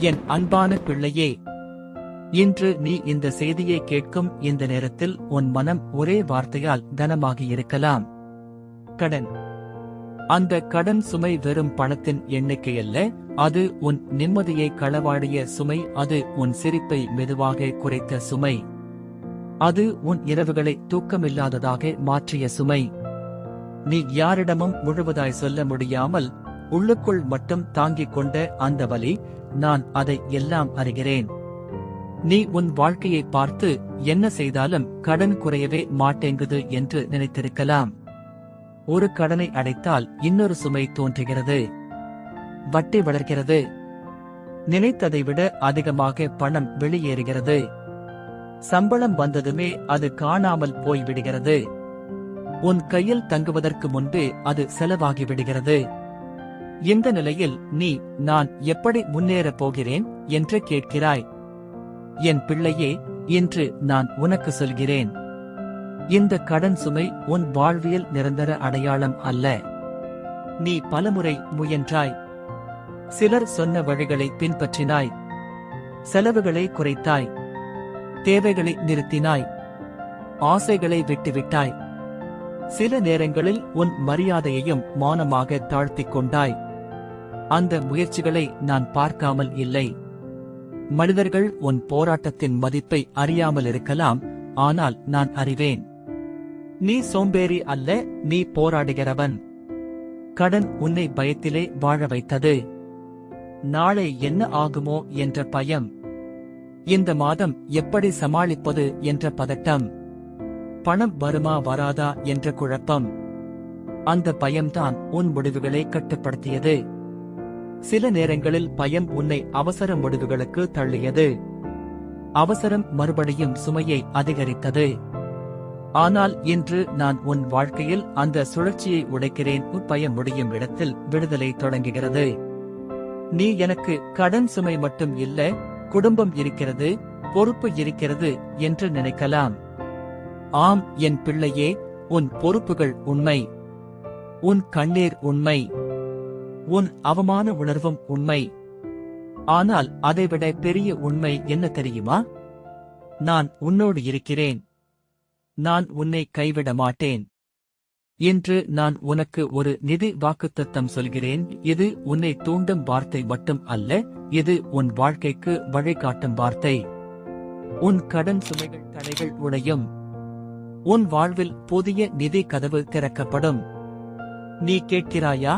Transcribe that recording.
என் அன்பான பிள்ளையே, இன்று நீ இந்த செய்தியை கேட்கும் இந்த நேரத்தில் உன் மனம் ஒரே வார்த்தையால் கனமாகி இருக்கலாம். கடன். அந்த கடன் சுமை வெறும் பணத்தின் எண்ணிக்கையல்ல, அது உன் நிம்மதியை களவாடிய சுமை. அது உன் சிரிப்பை மெதுவாக குறைத்த சுமை. அது உன் இரவுகளை தூக்கமில்லாததாக மாற்றிய சுமை. நீ யாரிடமும் முழுவதாய் சொல்ல முடியாமல் உள்ளுக்குள் மட்டும் தாங்கிக் கொண்ட அந்த வலி, நான் அதை எல்லாம் அறிகிறேன். நீ உன் வாழ்க்கையை பார்த்து என்ன செய்தாலும் கடன் குறையவே மாட்டேங்குது என்று நினைத்திருக்கலாம். ஒரு கடனை அடைத்தால் இன்னொரு சுமை தோன்றுகிறது. வட்டி வளர்கிறது. நினைத்ததை விட அதிகமாக பணம் வெளியேறுகிறது. சம்பளம் வந்ததுமே அது காணாமல் போய்விடுகிறது. உன் கையில் தங்குவதற்கு முன்பே அது செலவாகிவிடுகிறது. இந்த நிலையில் நீ, நான் எப்படி முன்னேறப் போகிறேன் என்று கேட்கிறாய். என் பிள்ளையே, இன்று நான் உனக்கு சொல்கிறேன், இந்த கடன் சுமை உன் வாழ்வியல் நிரந்தர அடையாளம் அல்ல. நீ பலமுறை முயன்றாய். சிலர் சொன்ன வழிகளை பின்பற்றினாய். செலவுகளை குறைத்தாய். தேவைகளை நிறுத்தினாய். ஆசைகளை விட்டுவிட்டாய். சில நேரங்களில் உன் மரியாதையையும் மௌனமாக தாழ்த்திக் கொண்டாய். அந்த முயற்சிகளை நான் பார்க்காமல் இல்லை. மனிதர்கள் உன் போராட்டத்தின் மதிப்பை அறியாமல் இருக்கலாம், ஆனால் நான் அறிவேன். நீ சோம்பேறி அல்ல, நீ போராடுகிறவன். கடன் உன்னை பயத்திலே வாழ வைத்தது. நாளை என்ன ஆகுமோ என்ற பயம். இந்த மாதம் எப்படி சமாளிப்பது என்ற பதட்டம். பணம் வருமா வராதா என்ற குழப்பம். அந்த பயம்தான் உன் முடிவுகளை கட்டுப்படுத்தியது. சில நேரங்களில் பயம் உன்னை அவசர முடிவுகளுக்கு தள்ளியது. அவசரம் மறுபடியும் சுமையை அதிகரித்தது. ஆனால் இன்று நான் உன் வாழ்க்கையில் அந்த சுழற்சியை உடைக்கிறேன். பயம் முடியும் இடத்தில் விடுதலை தொடங்குகிறது. நீ, எனக்கு கடன் சுமை மட்டும் இல்ல, குடும்பம் இருக்கிறது, பொறுப்பு இருக்கிறது என்று நினைக்கலாம். ஆம் என் பிள்ளையே, உன் பொறுப்புகள் உண்மை. உன் கண்ணீர் உண்மை. உன் அவமான உணர்வும் உண்மை. ஆனால் அதைவிட பெரிய உண்மை என்ன தெரியுமா? நான் உன்னோடு இருக்கிறேன். நான் உன்னை கைவிட மாட்டேன். இன்று நான் உனக்கு ஒரு நிதி வாக்குத்தத்தம் சொல்கிறேன். இது உன்னை தூண்டும் வார்த்தை மட்டும் அல்ல, இது உன் வாழ்க்கைக்கு வழிகாட்டும் வார்த்தை. உன் கடன் சுமைகள் தடைகள் உடையும். உன் வாழ்வில் புதிய நிதி கதவு திறக்கப்படும். நீ கேட்கிறாயா?